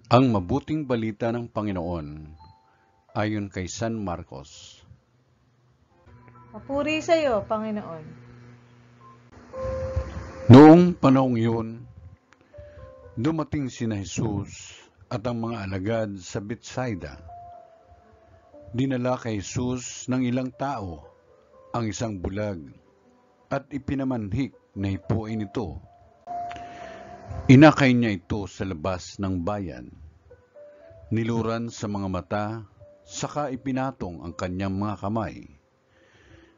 Ang mabuting balita ng Panginoon ayon kay San Marcos. Papuri sa iyo, Panginoon. Noong panahong yun, dumating sina Jesus at ang mga alagad sa Betsaida. Dinala kay Jesus ng ilang tao ang isang bulag at ipinamanhik na hipuin ito. Inakay niya ito sa labas ng bayan. Niluran sa mga mata, saka ipinatong ang kanyang mga kamay.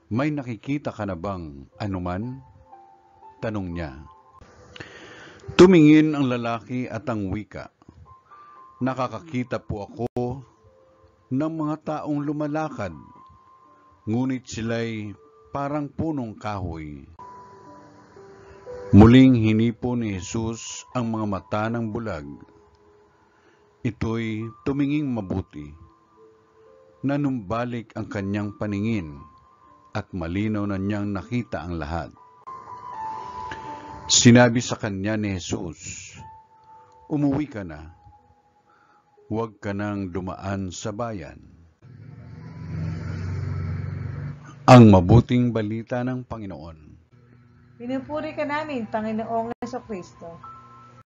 May nakikita ka na bang anuman? Tanong niya. Tumingin ang lalaki at ang wika. Nakakakita po ako ng mga taong lumalakad, ngunit sila'y parang punong kahoy. Muling hinipo ni Jesus ang mga mata ng bulag. Ito'y tuminging mabuti. Nanumbalik ang kanyang paningin at malinaw na niyang nakita ang lahat. Sinabi sa kanya ni Jesus, "Umuwi ka na. Huwag ka nang dumaan sa bayan." Ang mabuting balita ng Panginoon. Pinupuri ka namin, Panginoong Jesucristo.